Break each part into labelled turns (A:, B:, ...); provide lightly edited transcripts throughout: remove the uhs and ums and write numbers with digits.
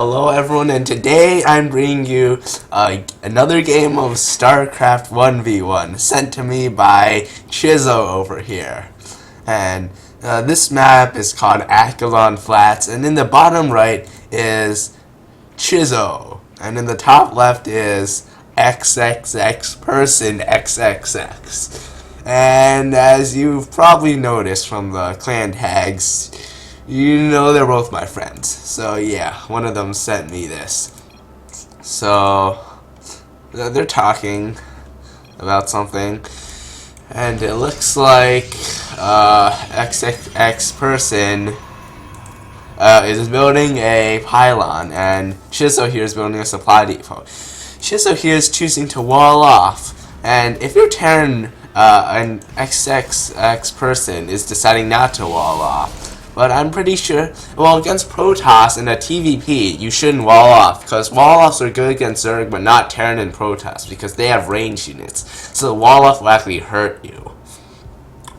A: Hello everyone, and today I'm bringing you another game of Starcraft 1v1 sent to me by Chizo over here. And this map is called Akalon Flats, and in the bottom right is Chizo, and in the top left is XXX person XXX. And as you've probably noticed from the clan tags, you know they're both my friends. So yeah, one of them sent me this. So they're talking about something, and it looks like XXX person is building a pylon, and Shizo here is building a supply depot. Shizo here is choosing to wall off, and if your turn, an XXX person is deciding not to wall off. But I'm pretty sure, well, against Protoss in a TVP, you shouldn't wall off, because wall-offs are good against Zerg, but not Terran and Protoss, because they have range units, so wall-off will actually hurt you.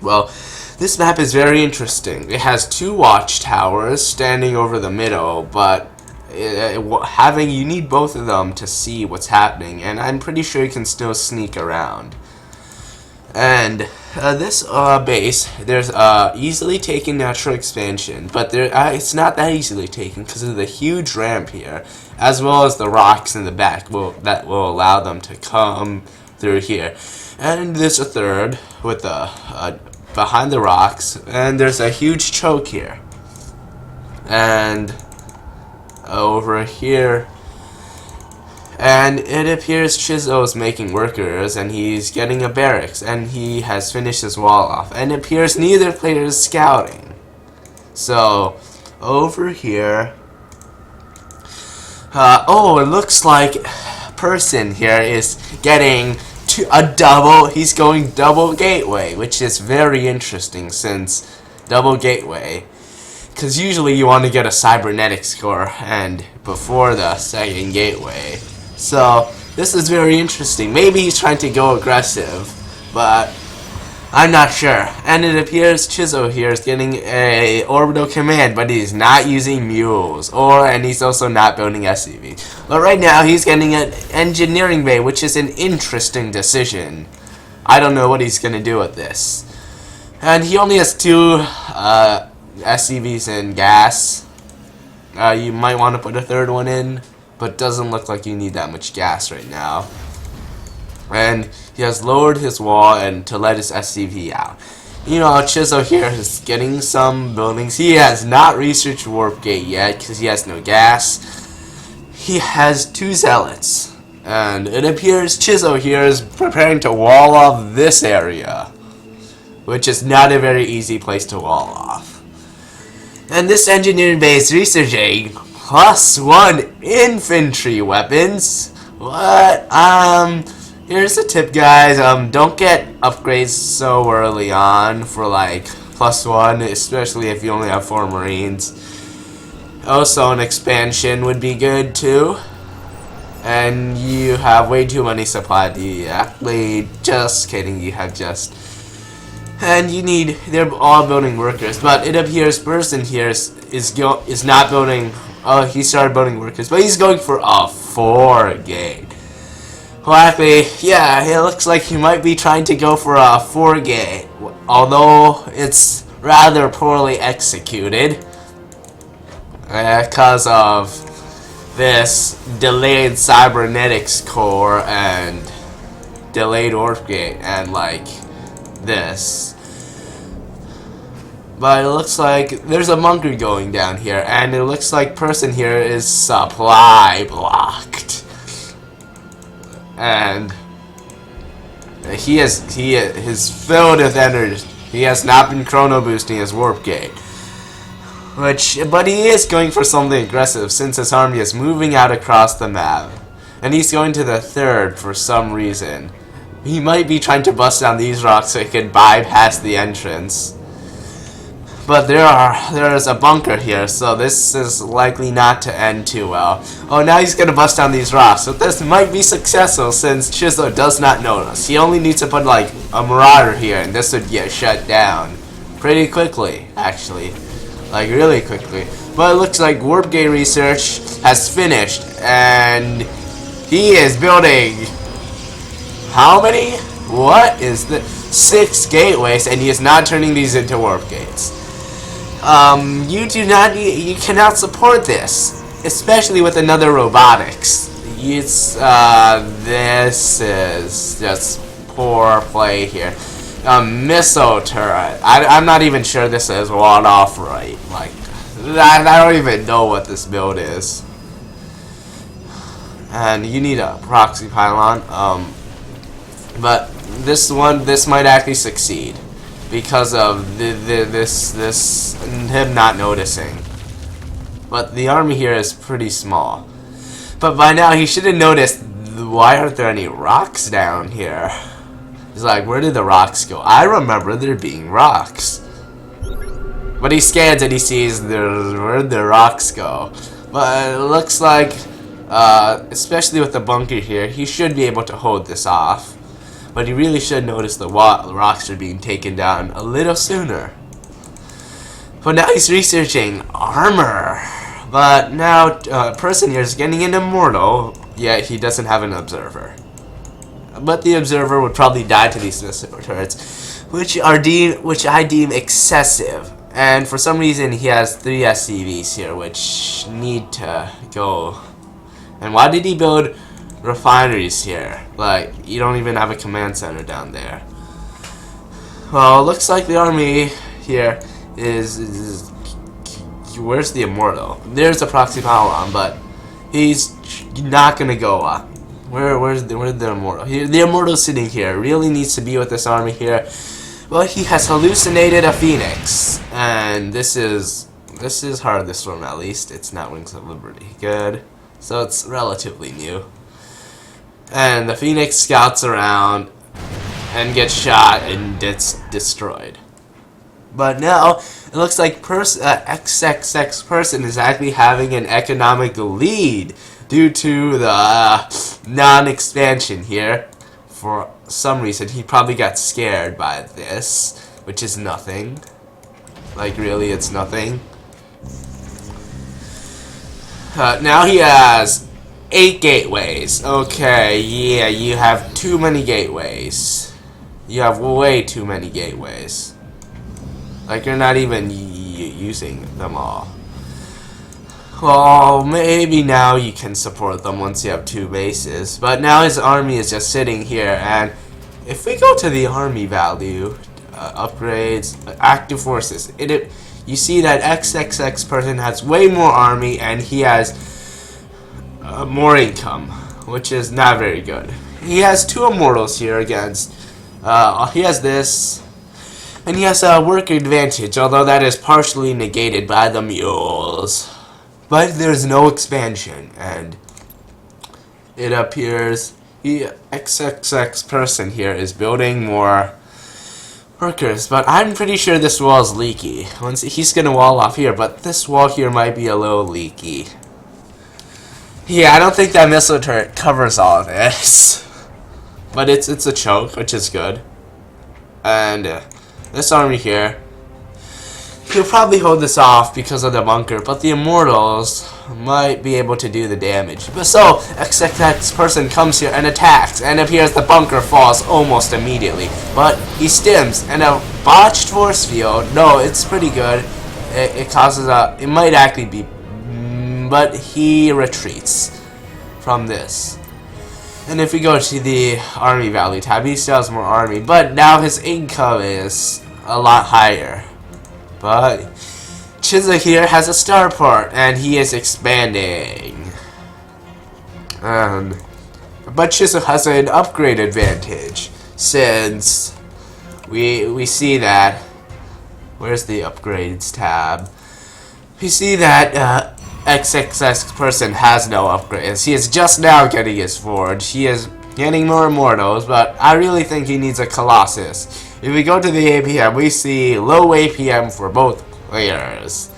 A: Well, this map is very interesting. It has two watchtowers standing over the middle, but you need both of them to see what's happening, and I'm pretty sure you can still sneak around. And this base, there's easily taken natural expansion, but it's not that easily taken because of the huge ramp here, as well as the rocks in the back that will allow them to come through here. And there's a third with behind the rocks, and there's a huge choke here. And over here. And it appears Chizo is making workers, and he's getting a barracks, and he has finished his wall off. And it appears neither player is scouting. So, over here, it looks like person here is getting he's going double gateway, which is very interesting since double gateway. Because usually you want to get a cybernetic score and before the second gateway. So, this is very interesting. Maybe he's trying to go aggressive, but I'm not sure. And it appears Chizo here is getting a orbital command, but he's not using mules, and he's also not building SCV. But right now, he's getting an engineering bay, which is an interesting decision. I don't know what he's going to do with this. And he only has two SCVs in gas. You might want to put a third one in, but doesn't look like you need that much gas right now. And he has lowered his wall and to let his SCV out. You know, Chizo here is getting some buildings. He has not researched Warp Gate yet because he has no gas. He has two zealots. And it appears Chizo here is preparing to wall off this area, which is not a very easy place to wall off. And this engineering base researching +1 infantry weapons. What? Here's a tip, guys. Don't get upgrades so early on for like +1, especially if you only have 4 Marines. Also, an expansion would be good too. And you have way too many supply. Just kidding. You have just. And they're all building workers, but it appears person here is not building. Oh, he started building workers, but he's going for a 4 gate. Well, actually, yeah, it looks like he might be trying to go for a 4 gate, although it's rather poorly executed because of this delayed cybernetics core and delayed warp gate and like this. But it looks like there's a bunker going down here, and it looks like person here is supply blocked. And he is filled with energy. He has not been chrono boosting his warp gate. But he is going for something aggressive since his army is moving out across the map. And he's going to the third for some reason. He might be trying to bust down these rocks so he can bypass the entrance. But there is a bunker here, so this is likely not to end too well. Oh, now he's gonna bust down these rocks. So this might be successful since Chizo does not notice. He only needs to put like a marauder here, and this would get shut down pretty quickly, actually, like really quickly. But it looks like Warp Gate research has finished, and he is building how many? What is the 6 gateways, and he is not turning these into warp gates. You cannot support this, especially with another robotics. This is just poor play here. Missile turret. I'm not even sure this is one off right. Like, I don't even know what this build is. And you need a proxy pylon. But this might actually succeed because of this him not noticing. But the army here is pretty small. But by now he should have noticed. Why aren't there any rocks down here? He's like, where did the rocks go? I remember there being rocks. But he scans and he sees where'd the rocks go. But it looks like, especially with the bunker here, he should be able to hold this off. But he really should notice the rocks are being taken down a little sooner. But now he's researching armor. But now a person here is getting an immortal, yet he doesn't have an observer. But the observer would probably die to these missile turrets, which I deem excessive. And for some reason he has 3 SCVs here, which need to go. And why did he build refineries here? Like, you don't even have a command center down there. Well, it looks like the army here is where's the immortal? There's a proxy pylon, but he's not gonna go up. Where's the immortal? The immortal's sitting here. Really needs to be with this army here. Well, he has hallucinated a phoenix, and this is Heart of the Storm at least. It's not Wings of Liberty. Good. So it's relatively new. And the phoenix scouts around and gets shot and gets destroyed. But now it looks like XXX person is actually having an economic lead due to the non-expansion here. For some reason, he probably got scared by this, which is nothing. Like, really, it's nothing. Now he has 8 gateways. Okay, yeah, you have too many gateways. You have way too many gateways. Like, you're not even using them all. Well, maybe now you can support them once you have 2 bases. But now his army is just sitting here. And if we go to the army value, upgrades, active forces, you see that XXX person has way more army and he has more income, which is not very good. He has 2 immortals here against. He has this. And he has a work advantage, although that is partially negated by the mules. But there's no expansion, and it appears the XXX person here is building more workers. But I'm pretty sure this wall is leaky. He's gonna wall off here, but this wall here might be a little leaky. Yeah, I don't think that missile turret covers all of this. But it's a choke, which is good. And this army here, he'll probably hold this off because of the bunker, but the immortals might be able to do the damage. But so, XXX person comes here and attacks, and appears the bunker falls almost immediately. But he stims, and a botched force field, no, it's pretty good. It causes it might actually be, but he retreats from this. And if we go to the army value tab, he still has more army, but now his income is a lot higher. But Chiza here has a starport, and he is expanding. But Chiza has an upgrade advantage, since we see that. Where's the upgrades tab? We see that XXX person has no upgrades. He is just now getting his forge. He is getting more immortals, but I really think he needs a Colossus. If we go to the APM, we see low APM for both players.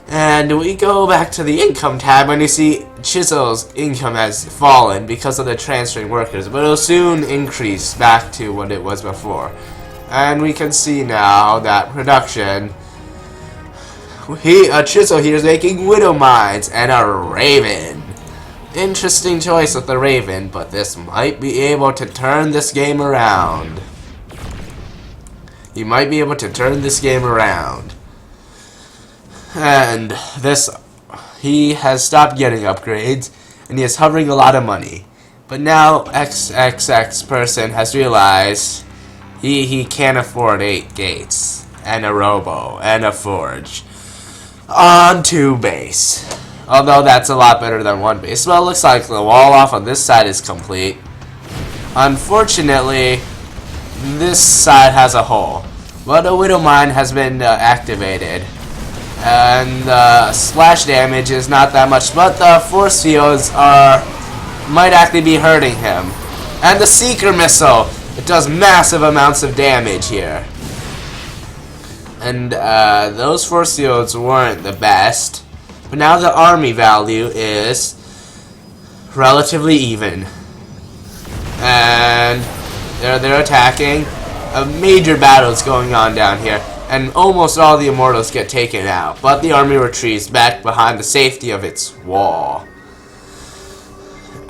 A: And we go back to the income tab, and you see Chisel's income has fallen because of the transferring workers, but it'll soon increase back to what it was before. And we can see now that production Chisel here is making widow mines and a raven. Interesting choice with the raven, but this might be able to turn this game around. He might be able to turn this game around. And he has stopped getting upgrades, and he is hovering a lot of money. But now XXX person has realized he can't afford 8 gates, and a robo, and a forge. On 2 base. Although that's a lot better than 1 base. Well, it looks like the wall off on this side is complete. Unfortunately, this side has a hole. But a widow mine has been activated. And splash damage is not that much, but the force fields might actually be hurting him. And the seeker missile, it does massive amounts of damage here. And those force fields weren't the best. But now the army value is relatively even. And they're attacking. A major battle is going on down here. And almost all the immortals get taken out. But the army retreats back behind the safety of its wall.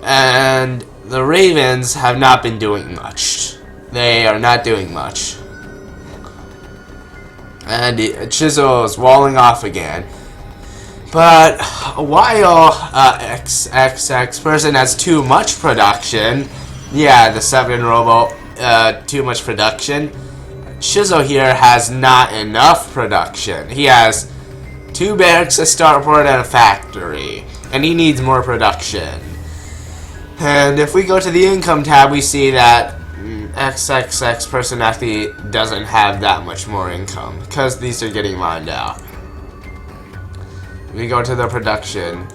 A: And the ravens have not been doing much. They are not doing much. And Chisel is walling off again. But while XXX person has too much production, yeah, the 7 robo, too much production, Chisel here has not enough production. He has 2 barracks, a starport, and a factory, and he needs more production. And if we go to the income tab, we see that XXX person actually doesn't have that much more income because these are getting mined out. We go to the production.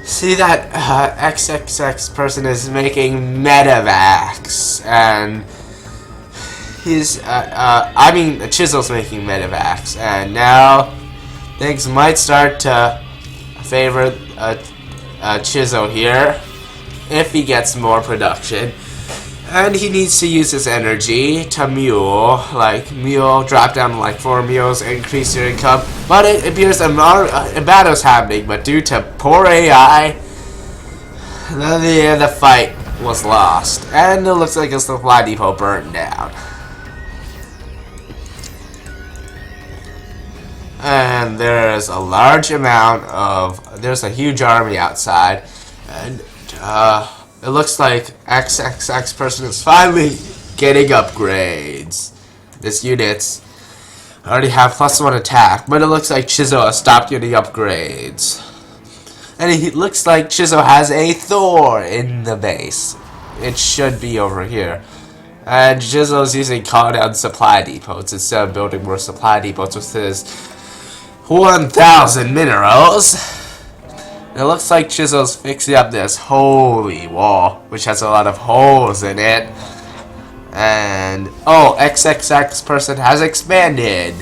A: See that XXX person is making medevacs, and Chisel's making medevacs, and now things might start to favor Chisel here if he gets more production. And he needs to use his energy to mule, drop down to like 4 mules, increase your income. But it appears a battle's happening, but due to poor AI, the fight was lost. And it looks like a supply depot burned down. And there's a large amount of, there's a huge army outside, and it looks like XXX person is finally getting upgrades. This units already have +1 attack, but it looks like Chisel has stopped getting upgrades. And it looks like Chisel has a Thor in the base. It should be over here. And Chisel is using call down supply depots instead of building more supply depots with his 1,000 minerals. It looks like Chisel's fixing up this holy wall, which has a lot of holes in it. And, oh, XXX person has expanded,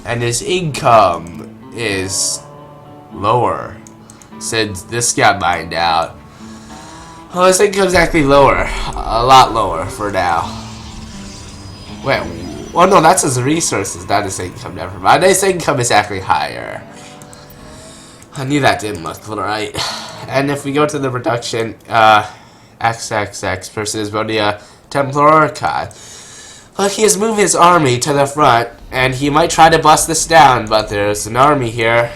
A: and his income is lower since this got mined out. Well, his income's actually lower, a lot lower for now. Wait, well, no, that's his resources, not his income, never mind. His income is actually higher. I knew that didn't look right. And if we go to the production, XXX person is building a Templar Archive. Well, he has moved his army to the front, and he might try to bust this down, but there's an army here.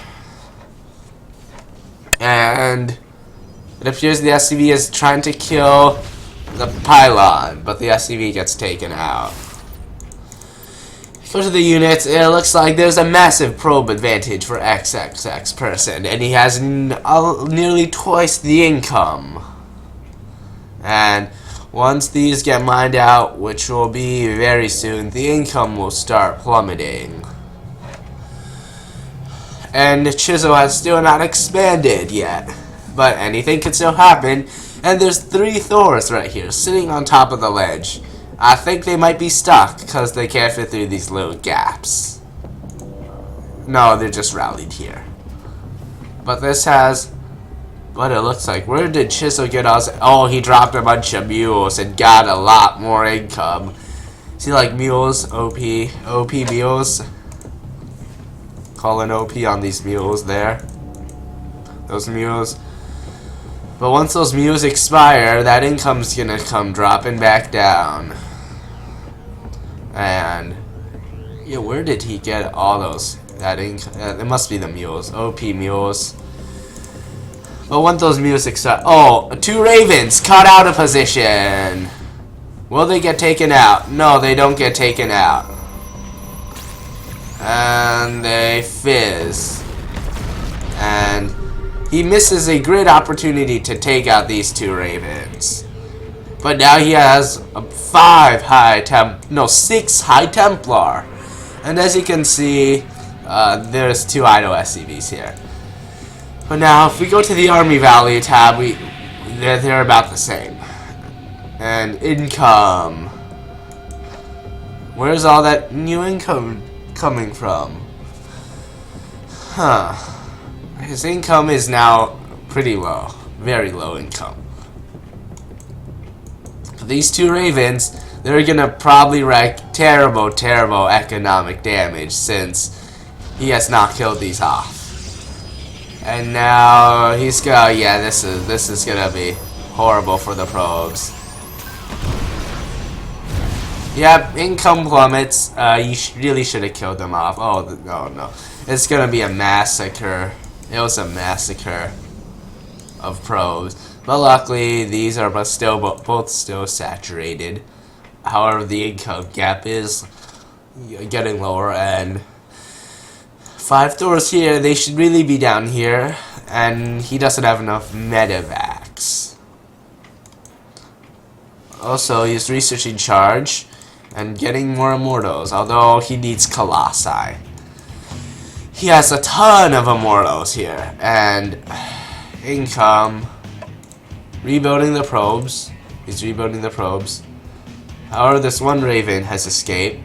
A: And it appears the SCV is trying to kill the pylon, but the SCV gets taken out. Go to the units, it looks like there's a massive probe advantage for XXX person, and he has nearly twice the income. And once these get mined out, which will be very soon, the income will start plummeting. And Chisel has still not expanded yet, but anything can still happen. And there's 3 Thors right here, sitting on top of the ledge. I think they might be stuck because they can't fit through these little gaps. No, they're just rallied here. But this has what it looks like. Where did Chisel get us? Oh, he dropped a bunch of mules and got a lot more income. See, like mules, OP mules. calling OP on these mules there. Those mules. But once those mules expire, that income's gonna come dropping back down. And yeah, where did he get all those? That income? It must be the mules. OP mules. But once those mules expire, oh, 2 ravens caught out of position. Will they get taken out? No, they don't get taken out. And they fizz. And he misses a great opportunity to take out these 2 ravens. But now he has 6 High Templar. And as you can see, there's 2 idle SCVs here. But now, if we go to the army value tab, they're about the same. And income. Where's all that new income coming from? Huh. His income is now pretty low. Very low income. But these 2 ravens, they're gonna probably wreak terrible, terrible economic damage since he has not killed these off. And now he's gonna, yeah, this is gonna be horrible for the probes. Yep, income plummets. You really should have killed them off. Oh, no. It's gonna be a massacre. It was a massacre of probes. But luckily, these are both still saturated. However, the income gap is getting lower, and 5 Thors here, they should really be down here, and he doesn't have enough medevacs. Also, he's researching charge and getting more immortals, although he needs colossi. He has a ton of immortals here, and income, rebuilding the probes. He's rebuilding the probes. However, this 1 raven has escaped.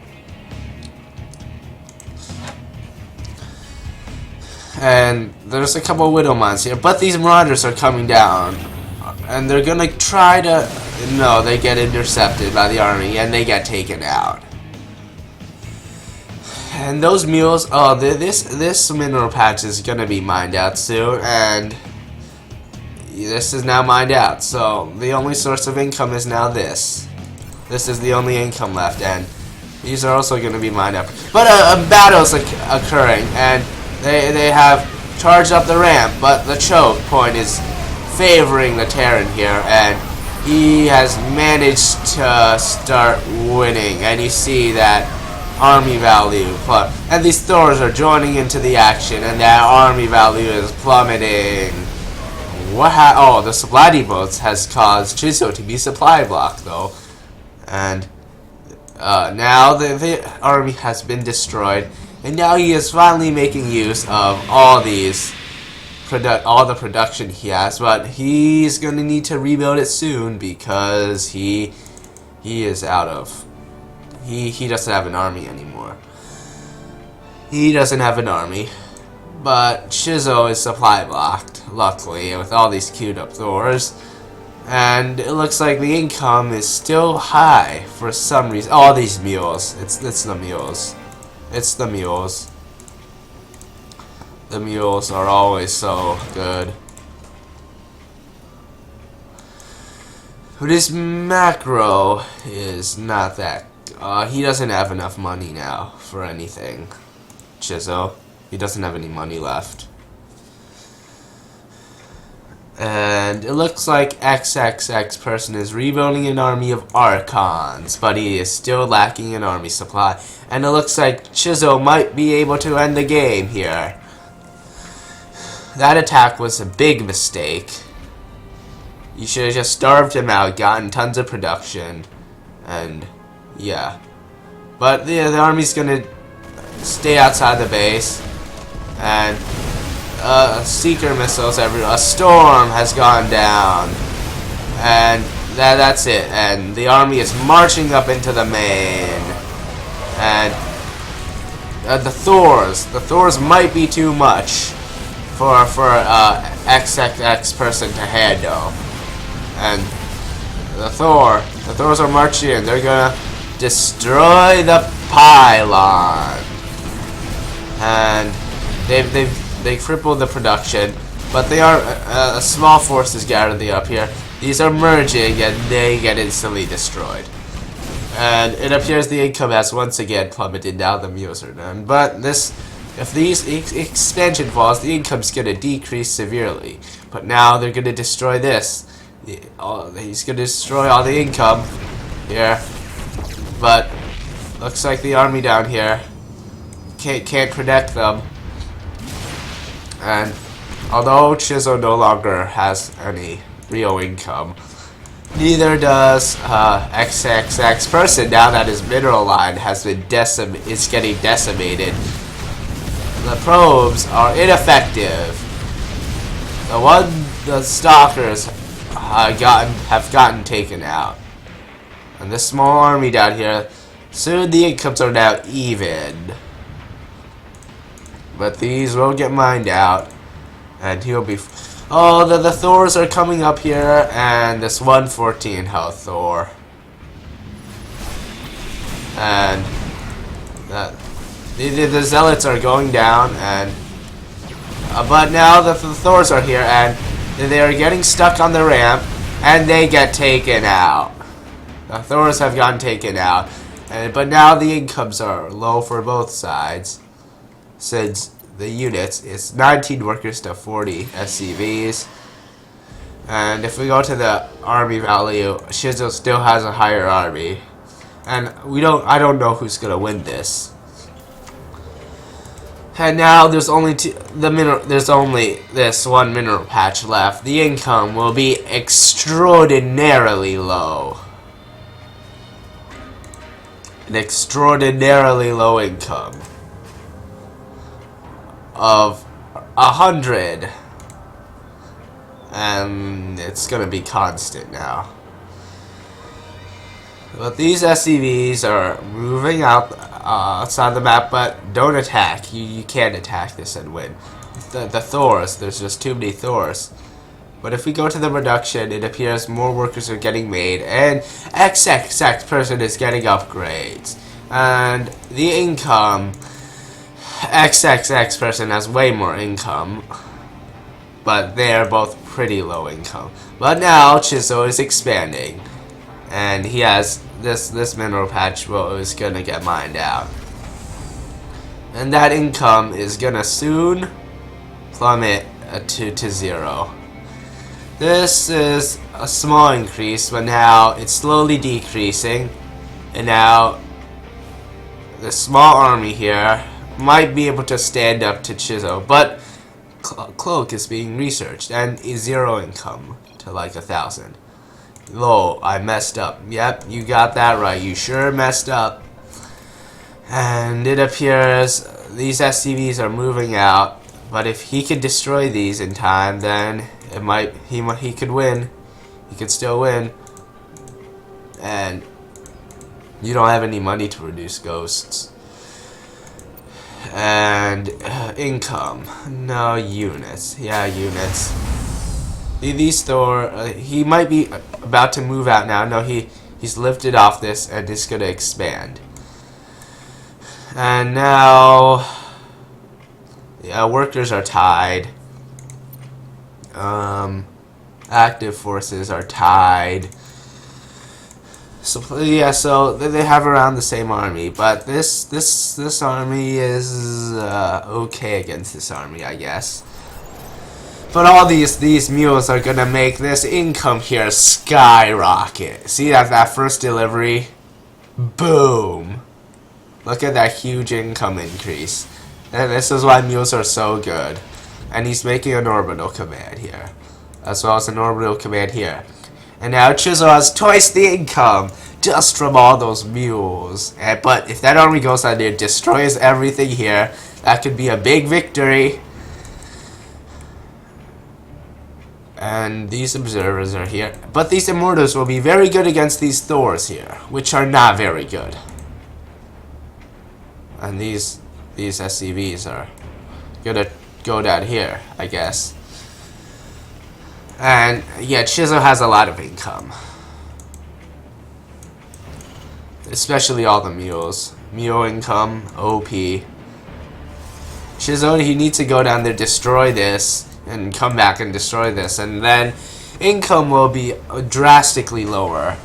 A: And there's a couple of widow mines here, but these marauders are coming down, and they're gonna try to. No, they get intercepted by the army, and they get taken out. And those mules. Oh, this mineral patch is gonna be mined out soon, and this is now mined out. So the only source of income is now this. This is the only income left, and these are also gonna be mined out. But a battle's occurring, and they have charged up the ramp, but the choke point is favoring the Terran here, and he has managed to start winning. And you see that army value, and these Thors are joining into the action, and that army value is plummeting. Oh, the supply depots has caused Chizo to be supply blocked, though, and now the army has been destroyed. And now he is finally making use of all the production he has, but he's gonna need to rebuild it soon because he is out of. He doesn't have an army anymore. He doesn't have an army, but Chizo is supply blocked, luckily, with all these queued up Thors. And it looks like the income is still high for some reason. All these mules. It's the mules. It's the mules. The mules are always so good. But his macro is not that. He doesn't have enough money now for anything. Chizo. He doesn't have any money left. And it looks like XXX person is rebuilding an army of Archons, but he is still lacking an army supply. And it looks like Chizo might be able to end the game here. That attack was a big mistake. You should have just starved him out, gotten tons of production, and yeah. But the army's gonna stay outside the base, and seeker missiles everywhere. A storm has gone down, and that's it. And the army is marching up into the main, and the Thors might be too much for XXX person to handle. And the Thors are marching in. They're gonna destroy the pylon, and They crippled the production, but they are a small forces gathered up here. These are merging, and they get instantly destroyed. And it appears the income has once again plummeted. Now the mules are done. But if these expansion falls, the income's gonna decrease severely. But now they're gonna destroy this. He's gonna destroy all the income here. But looks like the army down here can't protect them. And although Chizo no longer has any real income, neither does XXX person. Now that his mineral line has been is getting decimated. The probes are ineffective. The stalkers have gotten taken out. And this small army down here, soon the incomes are now even. But these will get mined out, and he'll be. Oh, the Thors are coming up here, and this 114 health Thor. And the Zealots are going down, and but now the Thors are here, and they are getting stuck on the ramp, and they get taken out. The Thors have gotten taken out, but now the incomes are low for both sides, since the units is 19 workers to 40 SCVs. And if we go to the army value, Shizo still has a higher army, and I don't know who's gonna win this. And now there's only there's only this one mineral patch left. The income will be extraordinarily low. An extraordinarily low income of 100, and it's gonna be constant now. But these SCVs are moving out outside the map, but don't attack. You can't attack this and win. The Thors, there's just too many Thors. But if we go to the production, it appears more workers are getting made, and XXX person is getting upgrades, and the income. XXX person has way more income, but they are both pretty low income. But now Chizo is expanding, and he has this mineral patch is gonna get mined out, and that income is gonna soon plummet to 0. This is a small increase, but now it's slowly decreasing, and now the small army here might be able to stand up to Chizo, but Cloak is being researched, and is 0 income to like 1,000. Lol, I messed up. Yep, you got that right. You sure messed up. And it appears these SCVs are moving out, but if he could destroy these in time, then he could win. He could still win. And you don't have any money to reduce ghosts. And income. No, units. Yeah, units. These Thor, he might be about to move out now. No, he's lifted off this and is going to expand. And now, yeah, workers are tied. Active forces are tied. So yeah, so they have around the same army, but this army is okay against this army, I guess. But all these mules are gonna make this income here skyrocket. See that first delivery? Boom! Look at that huge income increase. And this is why mules are so good. And he's making an orbital command here, as well as an orbital command here. And now Chizo has twice the income just from all those mules. But if that army goes out there and destroys everything here, that could be a big victory. And these observers are here. But these immortals will be very good against these Thors here, which are not very good. And these SCVs are gonna go down here, I guess. And yeah, Chizo has a lot of income. Especially all the mules. Mule income, OP. Shizo, he needs to go down there, destroy this, and come back and destroy this, and then income will be drastically lower.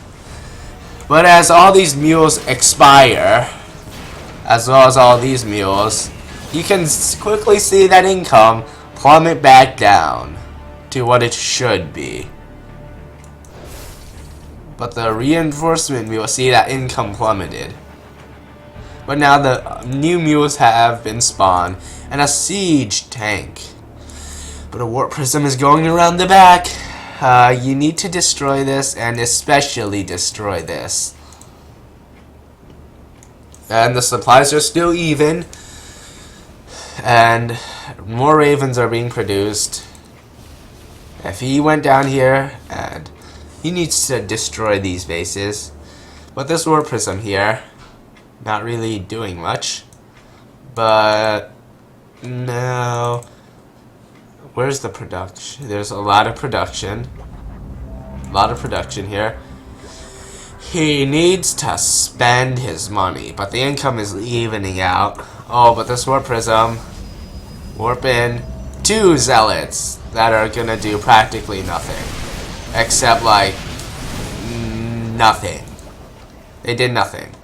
A: But as all these mules expire, as well as all these mules, you can quickly see that income plummet back down to what it should be. But the reinforcement, we will see that income plummeted. But now the new mules have been spawned, and a siege tank. But a warp prism is going around the back. You need to destroy this, and especially destroy this. And the supplies are still even. And more ravens are being produced. If he went down here, and he needs to destroy these bases. But this warp prism here, not really doing much. But no. Where's the production? There's a lot of production. A lot of production here. He needs to spend his money, but the income is evening out. Oh, but this warp prism. Warp in 2 zealots that are gonna do practically nothing. Except, like, nothing. They did nothing.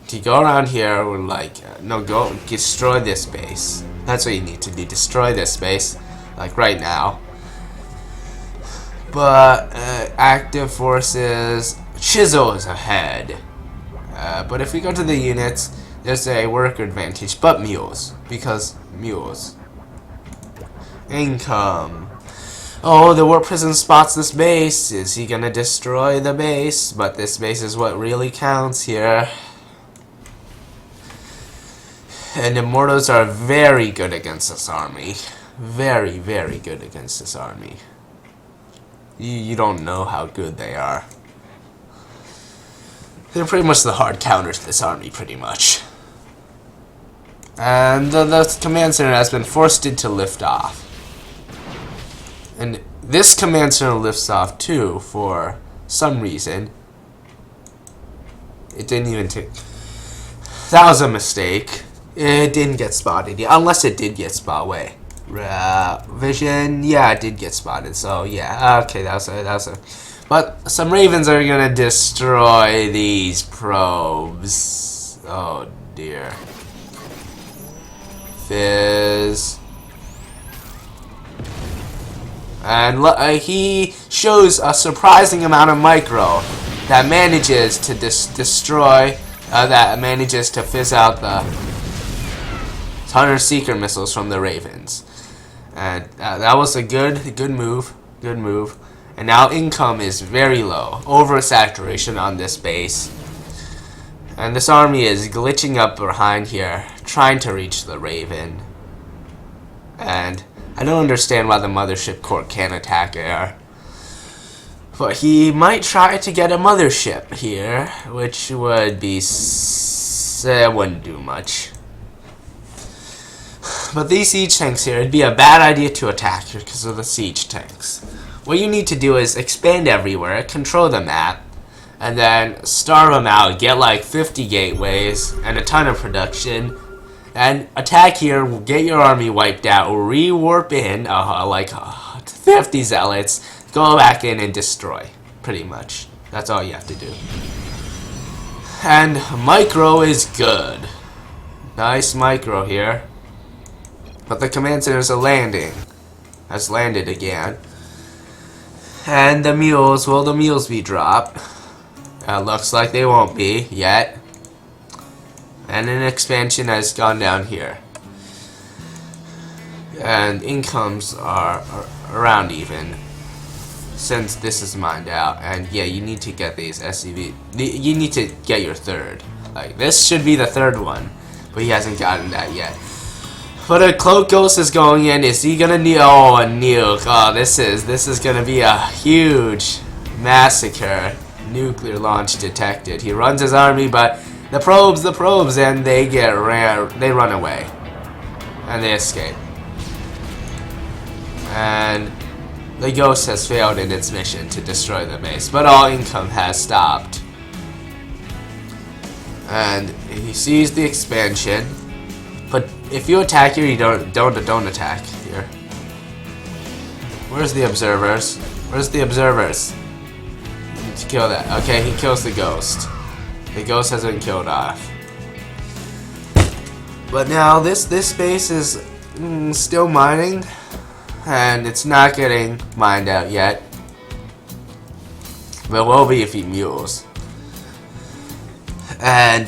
A: To go around here, we're like, no, go destroy this base. That's what you need to do, destroy this base. Like right now. But active forces, Chizo is ahead. But if we go to the units, there's a worker advantage, but mules, because mules. Income. Oh, the warp prism spots this base. Is he gonna destroy the base? But this base is what really counts here. And Immortals are very good against this army. Very, very good against this army. You don't know how good they are. They're pretty much the hard counter to this army, pretty much. And the command center has been forced to lift off. And this command center lifts off too, for some reason. It didn't even take... That was a mistake. It didn't get spotted, unless it did get spotted. Wait. Vision, yeah, it did get spotted, so yeah, okay, that was a but some ravens are gonna destroy these probes. Oh dear. Fizz. And he shows a surprising amount of micro that manages to destroy, that manages to fizz out the Hunter Seeker missiles from the ravens. And that was a good move. Good move. And now income is very low. Oversaturation on this base. And this army is glitching up behind here, trying to reach the Raven. And I don't understand why the Mothership Corps can't attack air. But he might try to get a mothership here, which would be... wouldn't do much. But these siege tanks here, it'd be a bad idea to attack because of the siege tanks. What you need to do is expand everywhere, control the map, and then starve them out, get like 50 gateways and a ton of production, and attack here, get your army wiped out, re-warp in like 50 zealots, go back in and destroy, pretty much. That's all you have to do. And micro is good. Nice micro here. But the command center is landing. Has landed again. And the mules, will the mules be dropped? Looks like they won't be yet. And an expansion has gone down here. And incomes are around even. Since this is mined out. And yeah, you need to get these SCV. You need to get your third. Like, this should be the third one. But he hasn't gotten that yet. But a Cloak Ghost is going in. Is he gonna nuke? Oh, a nuke. Oh, this is gonna be a huge massacre. Nuclear launch detected. He runs his army, but the probes, and they run away. And they escape. And the Ghost has failed in its mission to destroy the base, but all income has stopped. And he sees the expansion. But if you attack here, you don't attack here. Where's the observers? Where's the observers? You need to kill that. Okay, he kills the ghost. The ghost has been killed off. But now this space is still mining, and it's not getting mined out yet. But it will be if he mules. And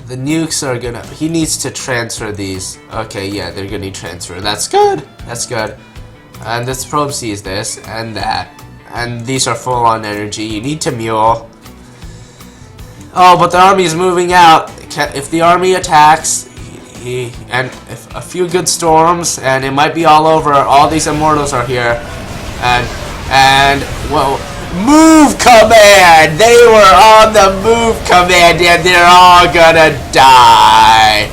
A: the nukes are gonna. He needs to transfer these. Okay, yeah, they're gonna transfer. That's good. That's good. And this probe sees this and that. And these are full on energy. You need to mule. Oh, but the army is moving out. If the army attacks, and if a few good storms, and it might be all over. All these immortals are here, and well, move command. They were on the move command, and they're all gonna die.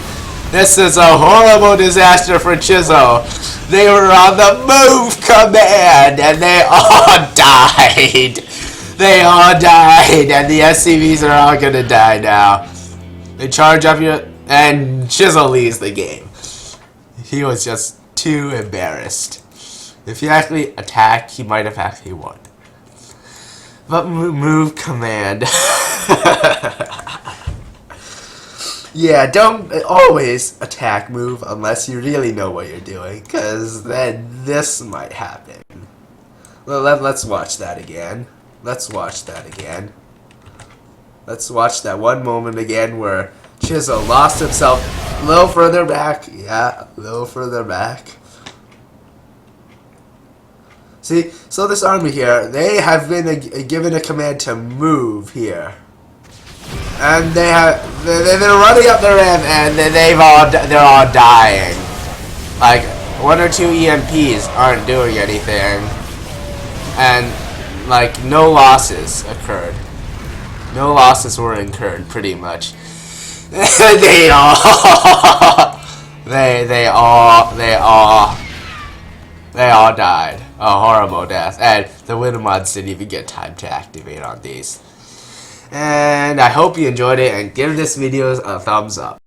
A: This is a horrible disaster for Chisel. They were on the move command, and they all died. They all died, and the SCVs are all gonna die now. They charge up your, and Chisel leaves the game. He was just too embarrassed. If he actually attacked, he might have actually won. But move command. Yeah, don't always attack move unless you really know what you're doing, because then this might happen. Well, let's watch that again. Let's watch that again. Let's watch that one moment again where Chisel lost himself a little further back. Yeah, a little further back. See, so this army here, they have been given a command to move here. And they're running up the ramp, and they're all dying. Like 1 or 2 EMPs aren't doing anything, and like no losses occurred. No losses were incurred, pretty much. they all died. A horrible death, and the winter mods didn't even get time to activate on these. And I hope you enjoyed it, and give this video a thumbs up.